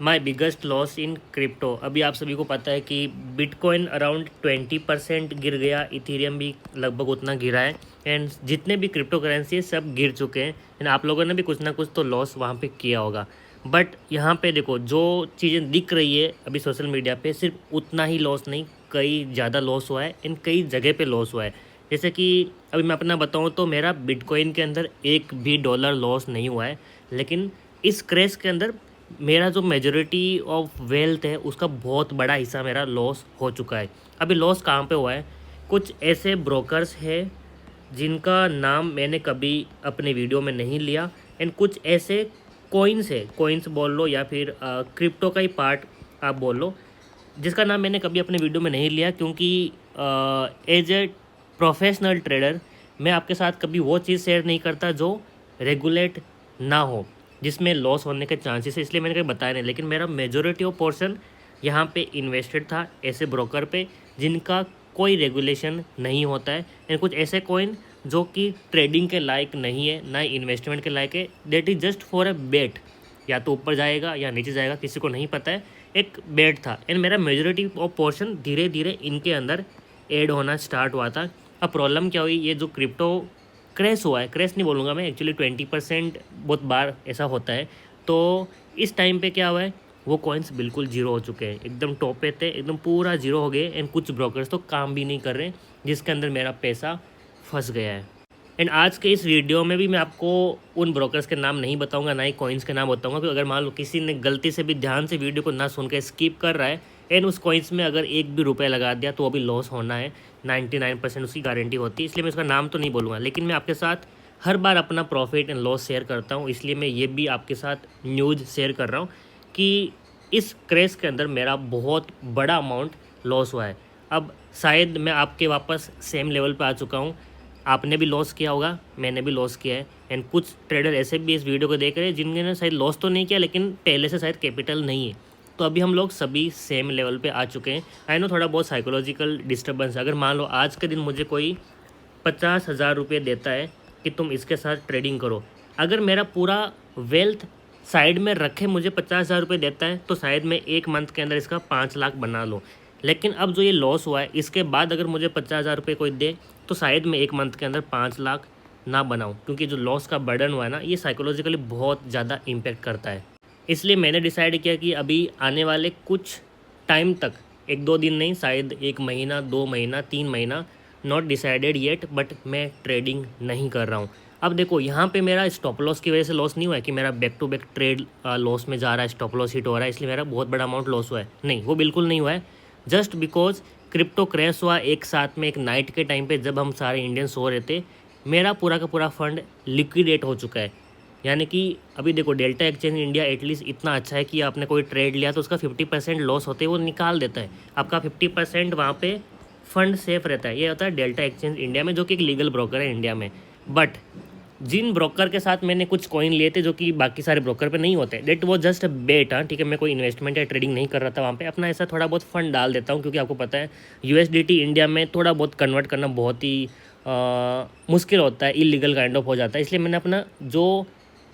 My biggest loss in crypto. अभी आप सभी को पता है कि बिटकॉइन अराउंड 20% गिर गया, इथेरियम भी लगभग उतना गिरा है, एंड जितने भी क्रिप्टो करेंसी है सब गिर चुके हैं। एंड आप लोगों ने भी कुछ ना कुछ तो लॉस वहाँ पे किया होगा। बट यहाँ पे देखो, जो चीज़ें दिख रही है अभी सोशल मीडिया पे, सिर्फ उतना ही लॉस नहीं, कई ज़्यादा लॉस हुआ है, इन कई जगह पे लॉस हुआ है। जैसे कि अभी मैं अपना बताऊँ तो मेरा बिटकॉइन के अंदर एक भी डॉलर लॉस नहीं हुआ है, लेकिन इस क्रैश के अंदर मेरा जो मेजॉरिटी ऑफ वेल्थ है उसका बहुत बड़ा हिस्सा मेरा लॉस हो चुका है। अभी लॉस कहाँ पे हुआ है? कुछ ऐसे ब्रोकर्स हैं जिनका नाम मैंने कभी अपने वीडियो में नहीं लिया, एंड कुछ ऐसे कॉइन्स है, कॉइन्स बोल लो या फिर क्रिप्टो का ही पार्ट आप बोल लो, जिसका नाम मैंने कभी अपने वीडियो में नहीं लिया, क्योंकि एज ए प्रोफेशनल ट्रेडर मैं आपके साथ कभी वो चीज़ शेयर नहीं करता जो रेगुलेट ना हो, जिसमें लॉस होने के चांसेस है, इसलिए मैंने कभी बताया नहीं। लेकिन मेरा मेजॉरिटी ऑफ पोर्शन यहाँ पे इन्वेस्टेड था ऐसे ब्रोकर पे जिनका कोई रेगुलेशन नहीं होता है, एंड कुछ ऐसे कॉइन जो कि ट्रेडिंग के लायक नहीं है, ना ही इन्वेस्टमेंट के लायक है, that is just for a bet, या तो ऊपर जाएगा या नीचे जाएगा, किसी को नहीं पता है, एक बेट था। एंड मेरा मेजॉरिटी ऑफ पोर्शन धीरे धीरे इनके अंदर ऐड होना स्टार्ट हुआ था। अब प्रॉब्लम क्या हुई, ये जो क्रिप्टो क्रैश हुआ है, क्रैश नहीं बोलूँगा मैं, एक्चुअली 20% बहुत बार ऐसा होता है, तो इस टाइम पे क्या हुआ है, वो कॉइन्स बिल्कुल जीरो हो चुके हैं, एकदम टॉप पे थे, एकदम पूरा जीरो हो गए, एंड कुछ ब्रोकर्स तो काम भी नहीं कर रहे, जिसके अंदर मेरा पैसा फंस गया है। एंड आज के इस वीडियो में भी मैं आपको उन ब्रोकर्स के नाम नहीं बताऊंगा, ना ही कॉइन्स के नाम बताऊंगा, क्योंकि अगर मान लो किसी ने गलती से भी ध्यान से वीडियो को ना सुन के स्किप कर रहा है, एंड उस कॉइन्स में अगर एक भी रुपया लगा दिया तो वो भी लॉस होना है, 99% उसकी गारंटी होती है। इसलिए मैं उसका नाम तो नहीं बोलूँगा, लेकिन मैं आपके साथ हर बार अपना प्रॉफिट एंड लॉस शेयर करता हूँ, इसलिए मैं ये भी आपके साथ न्यूज़ शेयर कर रहा हूँ कि इस क्रैश के अंदर मेरा बहुत बड़ा अमाउंट लॉस हुआ है। अब शायद मैं आपके वापस सेम लेवल पे आ चुका हूँ, आपने भी लॉस किया होगा, मैंने भी लॉस किया है, एंड कुछ ट्रेडर ऐसे भी इस वीडियो को देख रहे हैं जिनने शायद लॉस तो नहीं किया, लेकिन पहले से शायद कैपिटल नहीं है। तो अभी हम लोग सभी सेम लेवल पे आ चुके हैं। आई नो थोड़ा बहुत साइकोलॉजिकल डिस्टर्बेंस, अगर मान लो आज के दिन मुझे कोई 50,000 रुपये देता है कि तुम इसके साथ ट्रेडिंग करो, अगर मेरा पूरा वेल्थ साइड में रखे मुझे 50,000 रुपये देता है, तो शायद मैं एक मंथ के अंदर इसका 5 लाख बना लूँ। लेकिन अब जो ये लॉस हुआ है, इसके बाद अगर मुझे 50,000 रुपये कोई दे, तो शायद मैं एक मंथ के अंदर 5 लाख ना बनाऊँ, क्योंकि जो लॉस का बर्डन हुआ है ना, ये साइकोलॉजिकली बहुत ज़्यादा इम्पेक्ट करता है। इसलिए मैंने डिसाइड किया कि अभी आने वाले कुछ टाइम तक, एक दो दिन नहीं, शायद एक महीना, 2 महीना, 3 महीना, नॉट डिसाइडेड येट, बट मैं ट्रेडिंग नहीं कर रहा हूँ। अब देखो, यहाँ पे मेरा स्टॉप लॉस की वजह से लॉस नहीं हुआ है कि मेरा back to back trade loss में जा रहा है, स्टॉप लॉस हिट हो रहा है, इसलिए मेरा बहुत बड़ा अमाउंट लॉस हुआ है, नहीं, वो बिल्कुल नहीं हुआ है। जस्ट बिकॉज क्रिप्टो क्रैश हुआ एक साथ में, एक नाइट के टाइम पे जब हम सारे इंडियन सो रहे थे, मेरा पूरा का पूरा फंड लिक्विडेट हो चुका है। यानी कि अभी देखो, डेल्टा एक्सचेंज इंडिया एटलीस्ट इतना अच्छा है कि आपने कोई ट्रेड लिया तो उसका 50% लॉस होते ही वो निकाल देता है, आपका 50% वहाँ पे फंड सेफ रहता है। ये होता है डेल्टा एक्सचेंज इंडिया में, जो कि एक लीगल ब्रोकर है इंडिया में। बट जिन ब्रोकर के साथ मैंने कुछ कॉइन लिए थे जो कि बाकी सारे ब्रोकर पे नहीं होते, डेट वो जस्ट बेट, हाँ ठीक है, मैं कोई इन्वेस्टमेंट या ट्रेडिंग नहीं कर रहा था वहाँ पे, अपना ऐसा थोड़ा बहुत फंड डाल देता हूँ, क्योंकि आपको पता है यूएसडीटी इंडिया में थोड़ा बहुत कन्वर्ट करना बहुत ही मुश्किल होता है, इलीगल काइंड ऑफ हो जाता है, इसलिए मैंने अपना जो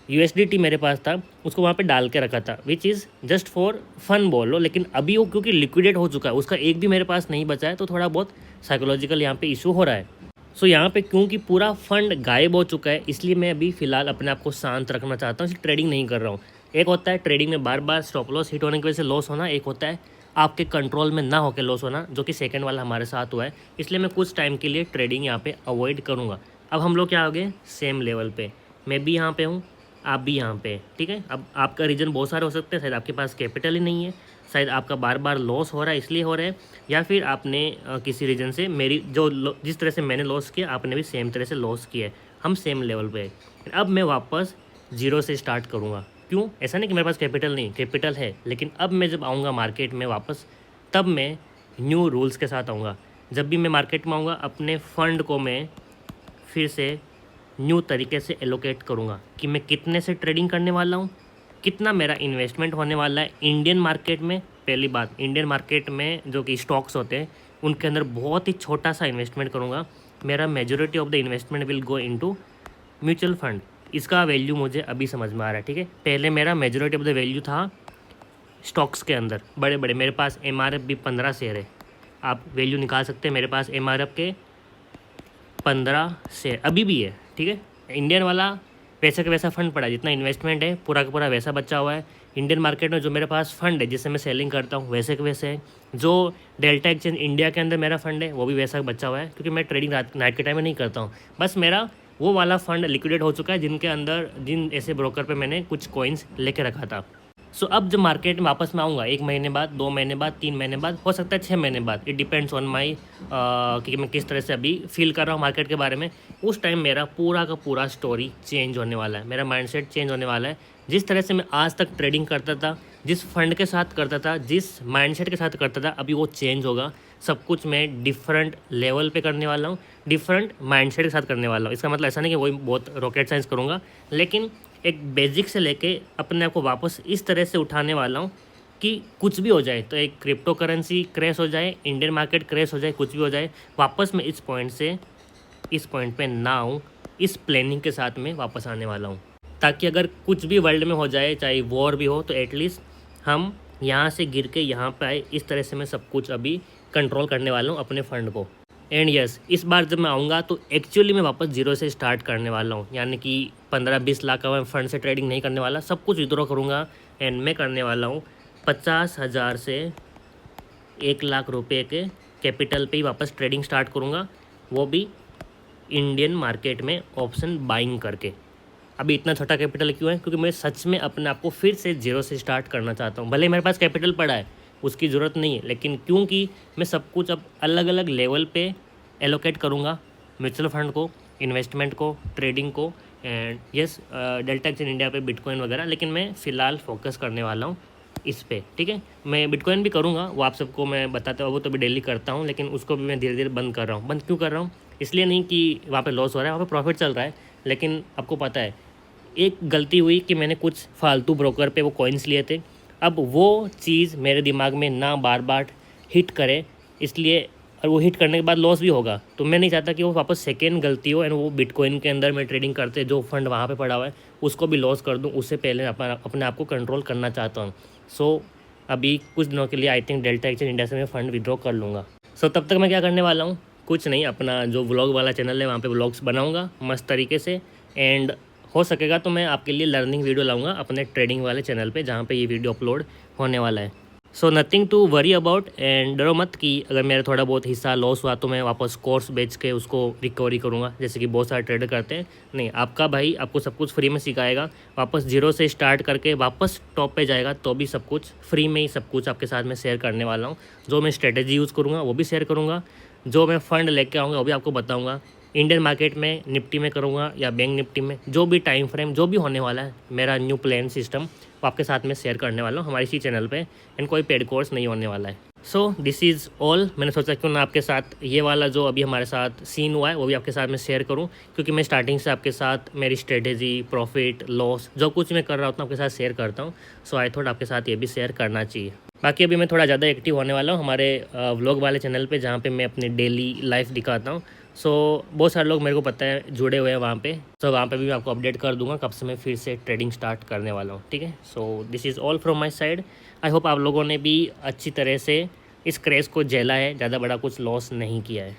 यूएसडीटी मेरे पास था उसको वहाँ पे डाल के रखा था, which is just for fun बोल लो। लेकिन अभी वो क्योंकि लिक्विडेट हो चुका है, उसका एक भी मेरे पास नहीं बचा है, तो थोड़ा बहुत साइकोलॉजिकल यहाँ पे इशू हो रहा है। सो यहाँ पे क्योंकि पूरा फंड गायब हो चुका है, इसलिए मैं अभी फ़िलहाल अपने आप को शांत रखना चाहता हूँ, ट्रेडिंग नहीं कर रहा हूँ। एक होता है ट्रेडिंग में बार बार स्टॉप लॉस हिट होने की वजह से लॉस होना, एक होता है आपके कंट्रोल में ना होकर लॉस होना, जो कि सेकंड वाला हमारे साथ हुआ है। इसलिए मैं कुछ टाइम के लिए ट्रेडिंग यहाँ पे अवॉइड करूँगा। अब हम लोग क्या हो गए, सेम लेवल पे, मैं भी यहाँ पे हूँ, आप भी यहाँ पे, ठीक है। अब आपका रीज़न बहुत सारे हो सकते हैं, शायद आपके पास कैपिटल ही नहीं है, शायद आपका बार बार लॉस हो रहा है इसलिए हो रहा है, या फिर आपने किसी रीज़न से मेरी जिस तरह से मैंने लॉस किया, आपने भी सेम तरह से लॉस किया है, हम सेम लेवल पे है। अब मैं वापस जीरो से स्टार्ट करूँगा। क्यों? ऐसा नहीं कि मेरे पास कैपिटल नहीं, कैपिटल है, लेकिन अब मैं जब आऊँगा मार्केट में वापस, तब मैं न्यू रूल्स के साथ आऊँगा। जब भी मैं मार्केट में आऊँगा, अपने फ़ंड को मैं फिर से न्यू तरीके से एलोकेट करूँगा कि मैं कितने से ट्रेडिंग करने वाला हूँ, कितना मेरा इन्वेस्टमेंट होने वाला है इंडियन मार्केट में। पहली बात, इंडियन मार्केट में जो कि स्टॉक्स होते हैं उनके अंदर बहुत ही छोटा सा इन्वेस्टमेंट करूँगा। मेरा majority of the investment will go into mutual fund. इसका वैल्यू मुझे अभी समझ में आ रहा है, ठीक है। पहले मेरा मेजॉरिटी ऑफ द वैल्यू था स्टॉक्स के अंदर बड़े बड़े, मेरे पास MRF भी 15 शेयर है, आप वैल्यू निकाल सकते हैं। मेरे पास MRF के 15 शेयर अभी भी है, ठीक है। इंडियन वाला वैसे का वैसा फंड पड़ा है, जितना इन्वेस्टमेंट है पूरा का पूरा वैसा बचा हुआ है। इंडियन मार्केट में जो मेरे पास फंड है जिससे मैं सेलिंग करता हूँ वैसे के वैसे है। जो डेल्टा एक्सचेंज इंडिया के अंदर मेरा फंड है वो भी वैसा बचा हुआ है, क्योंकि मैं ट्रेडिंग नाइट के टाइम में नहीं करता हूँ। बस मेरा वो वाला फंड लिक्विडेट हो चुका है जिनके अंदर जिन ऐसे ब्रोकर पे मैंने कुछ कॉइन्स लेके रखा था। सो अब जब मार्केट में वापस में आऊँगा 1 महीने बाद, 2 महीने बाद, 3 महीने बाद, हो सकता है 6 महीने बाद, इट डिपेंड्स ऑन माई कि मैं किस तरह से अभी फील कर रहा हूँ मार्केट के बारे में। उस टाइम मेरा पूरा का पूरा स्टोरी चेंज होने वाला है, मेरा माइंडसेट चेंज होने वाला है। जिस तरह से मैं आज तक ट्रेडिंग करता था, जिस फंड के साथ करता था, जिस माइंडसेट के साथ करता था, अभी वो चेंज होगा। सब कुछ मैं डिफरेंट लेवल पे करने वाला हूँ, डिफरेंट माइंडसेट के साथ करने वाला हूँ। इसका मतलब ऐसा नहीं कि वही बहुत रॉकेट साइंस करूँगा, लेकिन एक बेसिक से लेके अपने आप को वापस इस तरह से उठाने वाला हूँ कि कुछ भी हो जाए, तो एक क्रिप्टो करेंसी क्रैश हो जाए, इंडियन मार्केट क्रैश हो जाए, कुछ भी हो जाए, वापस मैं इस पॉइंट से इस पॉइंट पे ना आऊँ। इस प्लानिंग के साथ में वापस आने वाला हूँ, ताकि अगर कुछ भी वर्ल्ड में हो जाए, चाहे वॉर भी हो, तो एटलीस्ट हम यहाँ से गिर के यहाँ पे आए। इस तरह से मैं सब कुछ अभी कंट्रोल करने वाला हूँ अपने फ़ंड को। एंड यस, इस बार जब मैं आऊँगा तो एक्चुअली मैं वापस जीरो से स्टार्ट करने वाला हूँ, यानी कि 15-20 लाख का मैं फ़ंड से ट्रेडिंग नहीं करने वाला, सब कुछ विड्रॉ करूँगा। एंड मैं करने वाला हूँ 50,000 से 1 लाख रुपये के कैपिटल पे ही वापस ट्रेडिंग स्टार्ट करूँगा, वो भी इंडियन मार्केट में ऑप्शन बाइंग करके। अभी इतना छोटा कैपिटल क्यों है? क्योंकि मैं सच में अपने आप को फिर से जीरो से स्टार्ट करना चाहता हूँ। भले मेरे पास कैपिटल पड़ा है, उसकी ज़रूरत नहीं है, लेकिन क्योंकि मैं सब कुछ अब अलग अलग लेवल पे एलोकेट करूँगा, म्यूचुअल फंड को, इन्वेस्टमेंट को, ट्रेडिंग को, and yes delta exchange India पे बिटकॉइन वगैरह, लेकिन मैं फ़िलहाल फोकस करने वाला हूँ इस पे, ठीक है। मैं बिटकॉइन भी करूँगा, वो आप सबको मैं बताता हूँ, वो तो भी डेली करता हूँ, लेकिन उसको भी मैं धीरे धीरे बंद कर रहा हूँ। बंद क्यों कर रहा हूँ? इसलिए नहीं कि वहाँ पे लॉस हो रहा है, वहाँ पे प्रॉफिट चल रहा है, लेकिन आपको पता है एक गलती हुई कि मैंने कुछ फालतू ब्रोकर पे वो कॉइन्स लिए थे। अब वो चीज़ मेरे दिमाग में ना बार बार हिट करे, इसलिए, और वो हिट करने के बाद लॉस भी होगा, तो मैं नहीं चाहता कि वो वापस सेकेंड गलती हो एंड वो बिटकॉइन के अंदर मैं ट्रेडिंग करते जो फंड वहाँ पे पड़ा हुआ है उसको भी लॉस कर दूँ। उससे पहले अपने आप को कंट्रोल करना चाहता हूँ। सो अभी कुछ दिनों के लिए I think delta exchange India से मैं फ़ंड विड्रॉ कर लूँगा। सो तब तक मैं क्या करने वाला हूँ? कुछ नहीं, अपना जो व्लॉग वाला चैनल है वहाँ पे व्लॉग्स बनाऊँगा मस्त तरीके से, एंड हो सकेगा तो मैं आपके लिए लर्निंग वीडियो लाऊंगा अपने ट्रेडिंग वाले चैनल पे, जहाँ पे ये वीडियो अपलोड होने वाला है। So nothing to worry about, and डरो मत कि अगर मेरा थोड़ा बहुत हिस्सा लॉस हुआ तो मैं वापस कोर्स बेच के उसको रिकवरी करूँगा, जैसे कि बहुत सारे ट्रेडर करते हैं। नहीं, आपका भाई आपको सब कुछ फ्री में सिखाएगा। वापस जीरो से स्टार्ट करके वापस टॉप पे जाएगा तो भी सब कुछ फ्री में ही सब कुछ आपके साथ में शेयर करने वाला हूँ। जो मैं स्ट्रेटेजी यूज़ करूँगा वो भी शेयर करूँगा, जो मैं फ़ंड लेके आऊँगा वो भी आपको बताऊँगा। इंडियन मार्केट में निफ्टी में करूँगा या बैंक निफ्टी में, जो भी टाइम फ्रेम जो भी होने वाला है, मेरा न्यू प्लान सिस्टम वो आपके साथ में शेयर करने वाला हूँ हमारे इसी चैनल पे, एंड कोई पेड कोर्स नहीं होने वाला है। So this is all. मैंने सोचा क्यों ना आपके साथ ये वाला जो अभी हमारे साथ सीन हुआ है वो भी आपके साथ में शेयर करूँ, क्योंकि मैं स्टार्टिंग से आपके साथ मेरी स्ट्रेटेजी, प्रॉफिट, लॉस जो कुछ मैं कर रहा हूँ आपके साथ शेयर करता हूँ। सो आई थॉट आपके साथ ये भी शेयर करना चाहिए। बाकी अभी मैं थोड़ा ज़्यादा एक्टिव होने वाला हूँ हमारे व्लॉग वाले चैनल पे, जहाँ पे मैं अपनी डेली लाइफ दिखाता हूँ। सो बहुत सारे लोग मेरे को पता है जुड़े हुए हैं वहाँ पे, तो वहाँ पे भी मैं आपको अपडेट कर दूंगा कब से मैं फिर से ट्रेडिंग स्टार्ट करने वाला हूँ, ठीक है। So this is all from my side. I hope आप लोगों ने भी अच्छी तरह से इस क्रैश को झेला है, ज़्यादा बड़ा कुछ लॉस नहीं किया है।